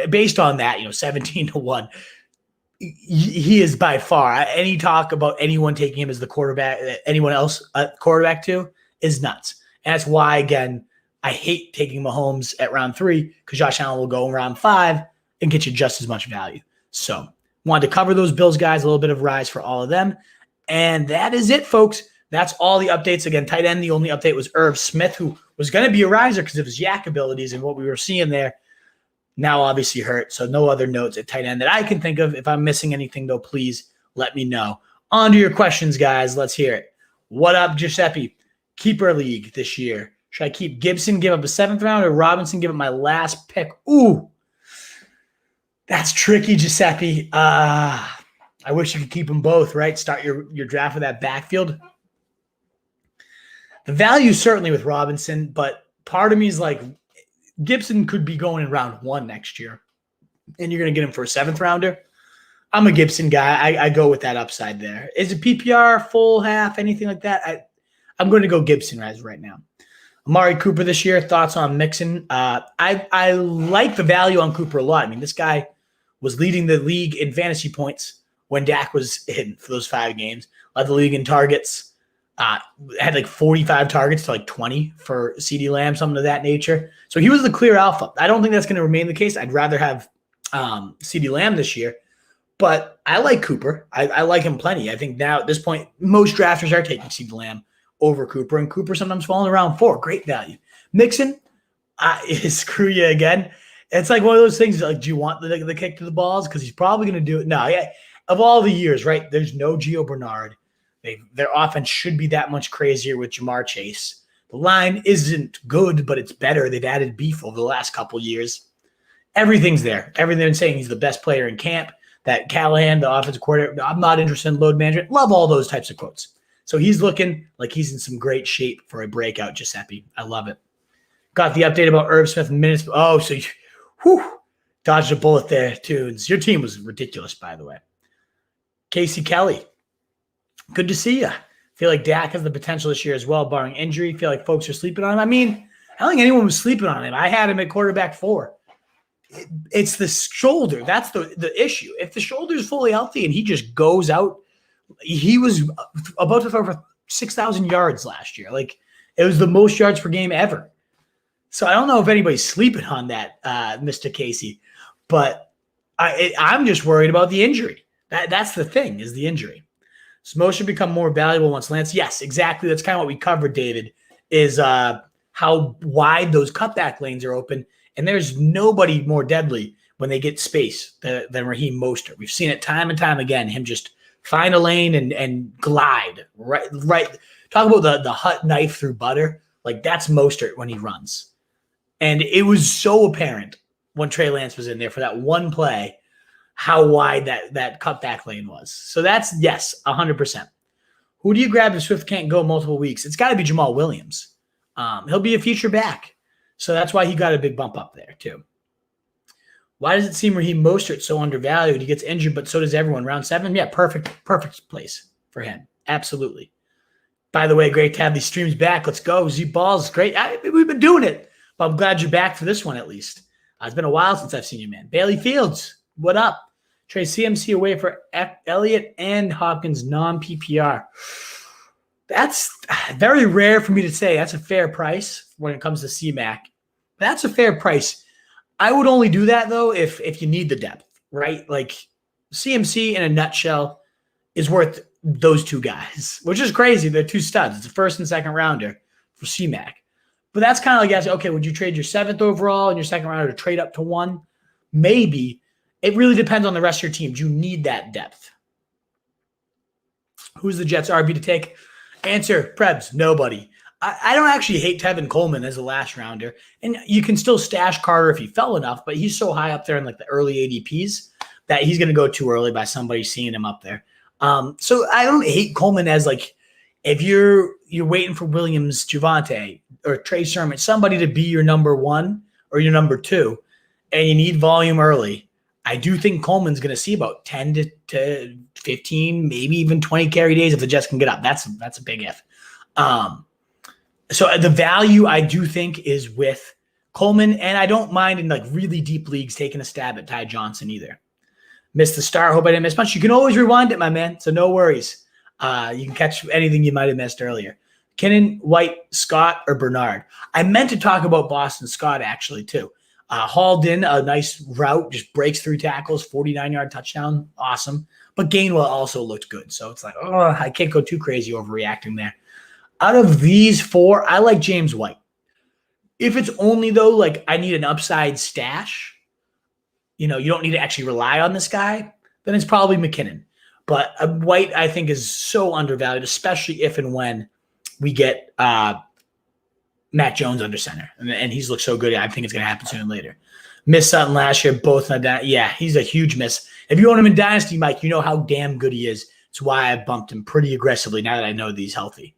Speaker 1: based on that, 17-1, he is by far, any talk about anyone taking him as the quarterback, anyone else quarterback too, is nuts. And that's why, again, I hate taking Mahomes at round 3 because Josh Allen will go in round 5 and get you just as much value. So wanted to cover those Bills guys, a little bit of rise for all of them. And that is it, folks. That's all the updates. Again, tight end, the only update was Irv Smith, who was going to be a riser because of his yak abilities and what we were seeing there. Now obviously hurt, so no other notes at tight end that I can think of. If I'm missing anything, though, please let me know. On to your questions, guys. Let's hear it. What up, Giuseppe? Keeper league this year. Should I keep Gibson, give up a 7th round, or Robinson, give up my last pick? Ooh, that's tricky, Giuseppe. I wish you could keep them both, right? Start your draft with that backfield. The value certainly with Robinson, but part of me is like Gibson could be going in round 1 next year, and you're going to get him for a 7th rounder. I'm a Gibson guy. I go with that upside there. Is it PPR, full, half, anything like that? I'm going to go Gibson right now. Amari Cooper this year, thoughts on Mixon? I like the value on Cooper a lot. I mean, this guy was leading the league in fantasy points when Dak was hidden for those 5 games. Led the league in targets. Had like 45 targets to like 20 for CeeDee Lamb, something of that nature. So he was the clear alpha. I don't think that's going to remain the case. I'd rather have CeeDee Lamb this year. But I like Cooper. I like him plenty. I think now at this point, most drafters are taking CeeDee Lamb over Cooper, and Cooper sometimes falling around 4. Great value. Mixon, screw you again. It's like one of those things like, do you want the kick to the balls? Because he's probably going to do it. No, yeah. Of all the years, right, there's no Gio Bernard. Their offense should be that much crazier with Jamar Chase. The line isn't good, but it's better. They've added beef over the last couple years. Everything's there. Everything they're saying he's the best player in camp. That Callahan, the offensive coordinator, I'm not interested in load management. Love all those types of quotes. So he's looking like he's in some great shape for a breakout, Giuseppe. I love it. Got the update about Irv Smith minutes. Oh, so you dodged a bullet there, Tunes. Your team was ridiculous, by the way. Casey Kelly, good to see you. Feel like Dak has the potential this year as well, barring injury. Feel like folks are sleeping on him. I mean, I don't think anyone was sleeping on him. I had him at quarterback 4. It's the shoulder. That's the issue. If the shoulder is fully healthy and he just goes out, he was about to throw for 6,000 yards last year. Like, it was the most yards per game ever. So I don't know if anybody's sleeping on that, Mr. Casey, but I'm just worried about the injury. That's the thing, is the injury. Most should become more valuable once Lance. Yes, exactly. That's kind of what we covered, David, is how wide those cutback lanes are open. And there's nobody more deadly when they get space than Raheem Mostert. We've seen it time and time again, him just find a lane and glide. Right. Talk about the hut knife through butter. Like, that's Mostert when he runs. And it was so apparent when Trey Lance was in there for that one play how wide that cutback lane was. So that's, yes, 100%. Who do you grab if Swift can't go multiple weeks? It's got to be Jamal Williams. He'll be a feature back. So that's why he got a big bump up there too. Why does it seem Raheem Mostert so undervalued? He gets injured, but so does everyone. Round 7, yeah, perfect place for him. Absolutely. By the way, great to have these streams back. Let's go. Z-Balls, great. We've been doing it, but I'm glad you're back for this one at least. It's been a while since I've seen you, man. Bailey Fields, what up? Trade CMC away for Elliott and Hopkins non-PPR. That's very rare for me to say. That's a fair price when it comes to CMAC. That's a fair price. I would only do that, though, if you need the depth, right? Like, CMC in a nutshell is worth those two guys, which is crazy. They're two studs. It's a first and second rounder for CMAC. But that's kind of like asking, okay, would you trade your 7th overall and your second rounder to trade up to 1? Maybe. It really depends on the rest of your team. Do you need that depth? Who's the Jets RB to take? Answer, Prebz, nobody. I don't actually hate Tevin Coleman as a last rounder. And you can still stash Carter if he fell enough, but he's so high up there in like the early ADPs that he's going to go too early by somebody seeing him up there. So I don't hate Coleman as like, if you're waiting for Williams, Javonte, or Trey Sermon, somebody to be your number 1 or your number 2, and you need volume early, I do think Coleman's going to see about 10 to 15, maybe even 20 carry days if the Jets can get up. That's a big if. So the value I do think is with Coleman, and I don't mind in like really deep leagues taking a stab at Ty Johnson either. Missed the start. Hope I didn't miss much. You can always rewind it, my man. So no worries. You can catch anything you might have missed earlier. Kinnon, White, Scott, or Bernard. I meant to talk about Boston Scott actually too. Hauled in a nice route, just breaks through tackles, 49-yard touchdown. Awesome. But Gainwell also looked good. So it's like, I can't go too crazy overreacting there. Out of these 4, I like James White. If it's only, though, like I need an upside stash, you don't need to actually rely on this guy, then it's probably McKinnon. But White, I think, is so undervalued, especially if and when we get Matt Jones under center. And he's looked so good. I think it's going to happen sooner or later. Missed Sutton last year, both. Yeah, he's a huge miss. If you own him in Dynasty, Mike, you know how damn good he is. It's why I bumped him pretty aggressively now that I know that he's healthy.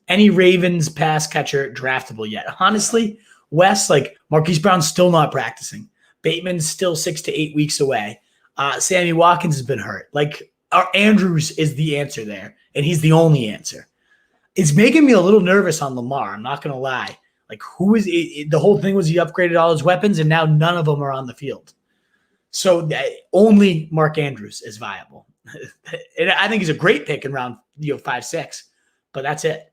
Speaker 1: Any Ravens pass catcher draftable yet? Honestly, Wes, like Marquise Brown's still not practicing. Bateman's still 6 to 8 weeks away. Sammy Watkins has been hurt. Like, our Andrews is the answer there, and he's the only answer. It's making me a little nervous on Lamar. I'm not going to lie. Like, who is it? The whole thing was he upgraded all his weapons, and now none of them are on the field. So only Mark Andrews is viable. And I think he's a great pick in round 5, 6, but that's it.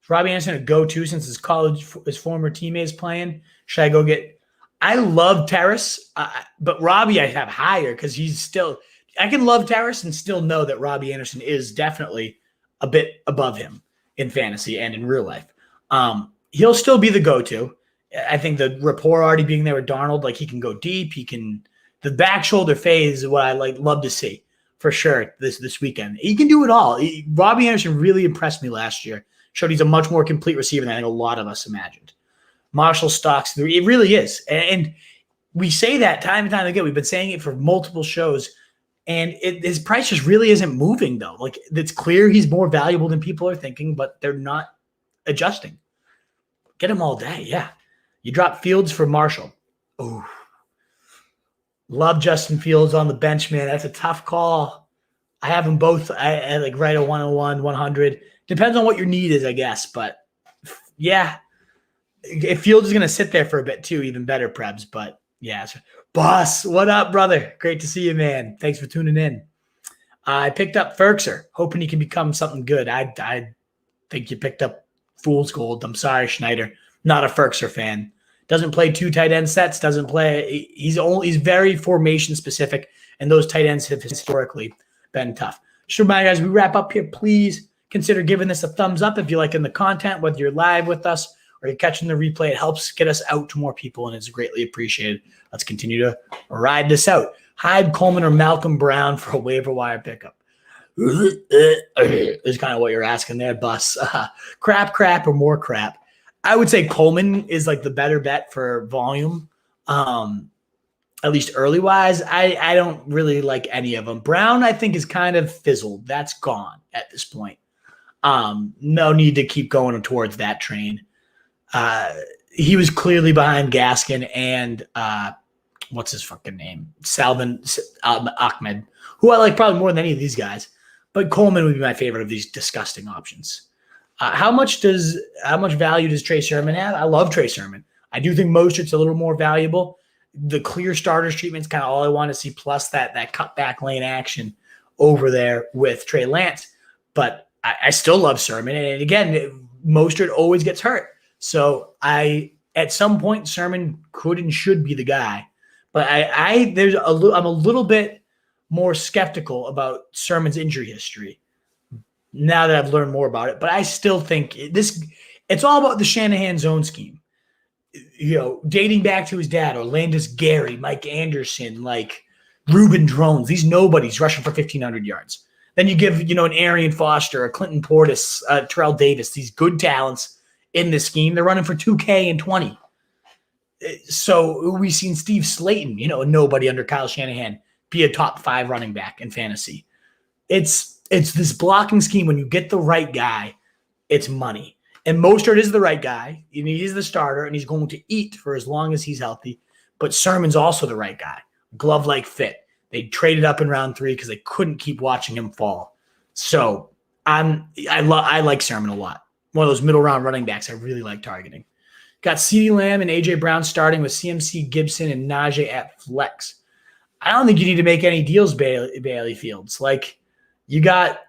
Speaker 1: Is Robbie Anderson a go-to since his former teammates playing? Should I go get? I love Terrace, but Robbie I have higher because he's still. I can love Terrace and still know that Robbie Anderson is definitely a bit above him in fantasy and in real life. He'll still be the go-to. I think the rapport already being there with Darnold, like he can go deep. The back shoulder phase is what I love to see for sure this weekend. He can do it all. Robbie Anderson really impressed me last year. Showed he's a much more complete receiver than I think a lot of us imagined. Marshall stocks, it really is. And we say that time and time again. We've been saying it for multiple shows. And his price just really isn't moving, though. Like, it's clear he's more valuable than people are thinking, but they're not adjusting. Get him all day, yeah. You drop Fields for Marshall. Oh, love Justin Fields on the bench, man. That's a tough call. I have them both. I like right at 101, 100. Depends on what your need is, I guess. But, yeah, if Fields is going to sit there for a bit, too, even better, Prebz. But, yeah, Boss, what up, brother? Great to see you, man. Thanks for tuning in. I picked up Ferkser, hoping he can become something good. I think you picked up fool's gold. I'm sorry, Schneider. Not a Ferkser fan. Doesn't play 2 tight end sets. Doesn't play. He's very formation specific, and those tight ends have historically been tough. Just remind you guys, we wrap up here. Please consider giving this a thumbs up if you like in the content, whether you're live with us or you're catching the replay. It helps get us out to more people, and it's greatly appreciated. Let's continue to ride this out. Hyde, Coleman, or Malcolm Brown for a waiver wire pickup. Is kind of what you're asking there, Bus. Crap, or more crap. I would say Coleman is like the better bet for volume, at least early-wise. I don't really like any of them. Brown, I think, is kind of fizzled. That's gone at this point. No need to keep going towards that train. He was clearly behind Gaskin and what's his fucking name? Salvin Ahmed, who I like probably more than any of these guys. But Coleman would be my favorite of these disgusting options. How much value does Trey Sermon have? I love Trey Sermon. I do think Mostert's a little more valuable. The clear starters treatment is kind of all I want to see, plus that cutback lane action over there with Trey Lance. But I still love Sermon. And again, Mostert always gets hurt. So at some point, Sermon could and should be the guy. But I'm a little bit more skeptical about Sermon's injury history now that I've learned more about it. But I still think it's all about the Shanahan zone scheme. Dating back to his dad, Orlandis Gary, Mike Anderson, like Reuben Drones, these nobodies rushing for 1,500 yards. Then you give, an Arian Foster, a Clinton Portis, Terrell Davis, these good talents in this scheme. They're running for 2K and 20. So we've seen Steve Slayton, a nobody under Kyle Shanahan, be a top 5 running back in fantasy. It's this blocking scheme. When you get the right guy, it's money. And Mostert is the right guy. He's the starter, and he's going to eat for as long as he's healthy. But Sermon's also the right guy. Glove-like fit. They traded up in round 3 because they couldn't keep watching him fall. So I like Sermon a lot. One of those middle-round running backs I really like targeting. Got CeeDee Lamb and A.J. Brown starting with CMC, Gibson, and Najee at flex. I don't think you need to make any deals, Bailey Fields. Like, you got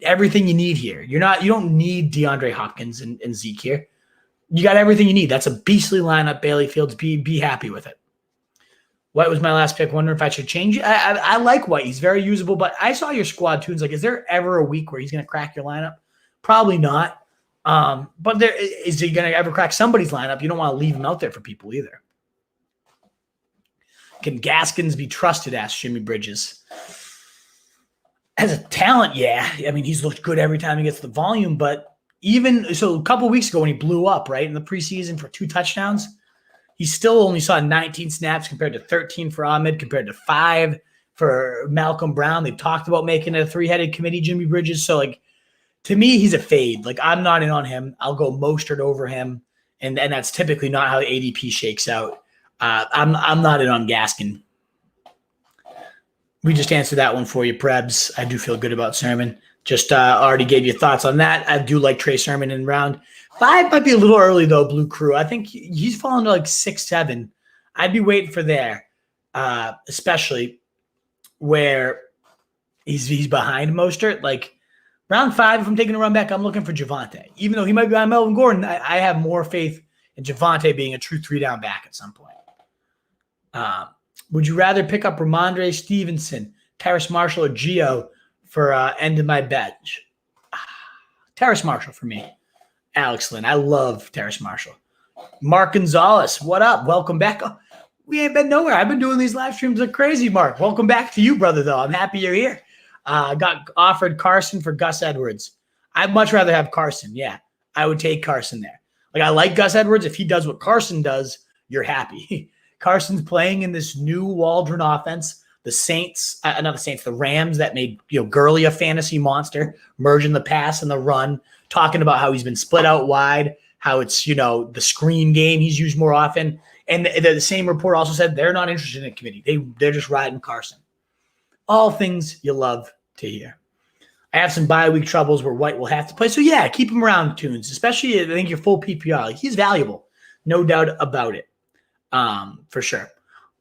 Speaker 1: everything you need here. You don't need DeAndre Hopkins and Zeke here. You got everything you need. That's a beastly lineup, Bailey Fields. Be happy with it. White was my last pick. Wondering if I should change it. I like White. He's very usable, but I saw your squad tunes. Like, is there ever a week where he's going to crack your lineup? Probably not. But is he going to ever crack somebody's lineup? You don't want to leave him out there for people either. Can Gaskins be trusted? Asked Jimmy Bridges. As a talent, yeah. I mean, he's looked good every time he gets the volume, but even so, a couple of weeks ago when he blew up, right, in the preseason for 2 touchdowns, he still only saw 19 snaps compared to 13 for Ahmed, compared to 5 for Malcolm Brown. They've talked about making it a 3-headed committee, Jimmy Bridges. So, like, to me, he's a fade. Like, I'm not in on him. I'll go Mostert over him, and that's typically not how the ADP shakes out. I'm not in on Gaskin. We just answered that one for you, Prebz. I do feel good about Sermon. Just already gave you thoughts on that. I do like Trey Sermon in round 5. Might be a little early, though, Blue Crew. I think he's fallen to like 6, 7. I'd be waiting for there, especially where he's behind Mostert. Like, round 5, if I'm taking a run back, I'm looking for Javonte. Even though he might be on Melvin Gordon, I have more faith in Javonte being a true 3-down back at some point. Would you rather pick up Ramondre Stevenson, Terrace Marshall, or Gio for end of my bench? Terrace Marshall for me. Alex Lynn. I love Terrace Marshall. Mark Gonzalez, what up? Welcome back. Oh, we ain't been nowhere. I've been doing these live streams like crazy, Mark. Welcome back to you, brother, though. I'm happy you're here. Got offered Carson for Gus Edwards. I'd much rather have Carson. Yeah, I would take Carson there. Like, I like Gus Edwards. If he does what Carson does, you're happy. Carson's playing in this new Waldron offense. The Saints, the Rams that made Gurley a fantasy monster, merging the pass and the run, talking about how he's been split out wide, how it's the screen game he's used more often. And the same report also said they're not interested in a committee. They're just riding Carson. All things you love to hear. I have some bye week troubles where White will have to play. So yeah, keep him around, Tunes, especially I think your full PPR. Like, he's valuable. No doubt about it. For sure.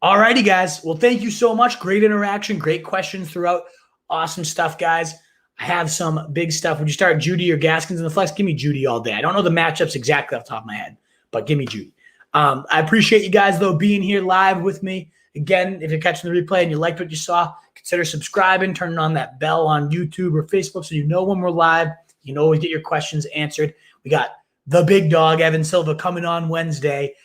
Speaker 1: All righty, guys. Well, thank you so much. Great interaction, great questions throughout. Awesome stuff, guys. I have some big stuff. Would you start Judy or Gaskins in the flex? Give me Judy all day. I don't know the matchups exactly off the top of my head, but give me Judy. I appreciate you guys, though, being here live with me. Again, if you're catching the replay and you liked what you saw, consider subscribing, turning on that bell on YouTube or Facebook so you know when we're live. You can always get your questions answered. We got the big dog, Evan Silva, coming on Wednesday.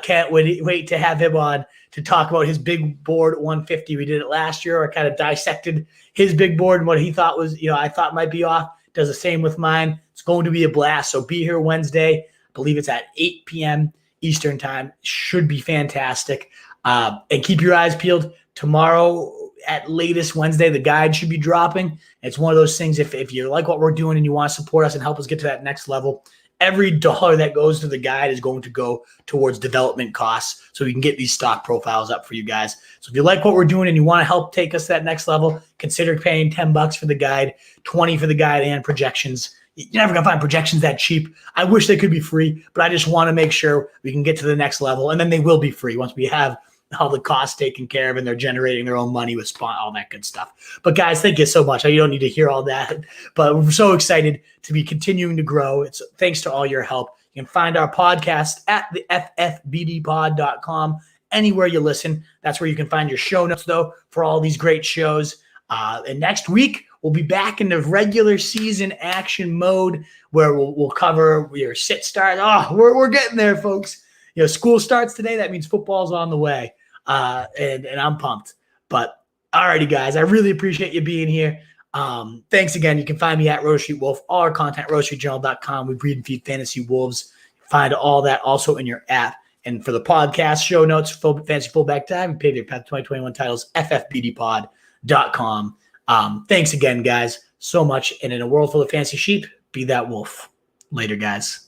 Speaker 1: Can't wait to have him on to talk about his big board 150. We did it last year. I kind of dissected his big board and what he thought was, I thought might be off. Does the same with mine. It's going to be a blast. So be here Wednesday. I believe it's at 8 p.m. Eastern time. Should be fantastic. And keep your eyes peeled. Tomorrow at latest Wednesday, the guide should be dropping. It's one of those things, if you like what we're doing and you want to support us and help us get to that next level, every dollar that goes to the guide is going to go towards development costs so we can get these stock profiles up for you guys. So if you like what we're doing and you want to help take us to that next level, consider paying $10 for the guide, $20 for the guide and projections. You're never going to find projections that cheap. I wish they could be free, but I just want to make sure we can get to the next level, and then they will be free once we have all the costs taken care of and they're generating their own money with spawn, all that good stuff. But guys, thank you so much. You don't need to hear all that, but we're so excited to be continuing to grow. It's thanks to all your help. You can find our podcast at the ffbdpod.com. Anywhere you listen, that's where you can find your show notes, though, for all these great shows. And next week, we'll be back in the regular season action mode where we'll cover your sit start. Oh, we're getting there, folks. School starts today. That means football's on the way. And I'm pumped. But alrighty, guys, I really appreciate you being here. Thanks again. You can find me at Rotostreet Wolf. All our content, rotostreetjournal.com. We breed and feed fantasy wolves. Find all that also in your app. And for the podcast show notes, fantasy fullback time, you pay your path 2021 titles, ffbdpod.com. Thanks again, guys, so much. And in a world full of fancy sheep, be that wolf. Later, guys.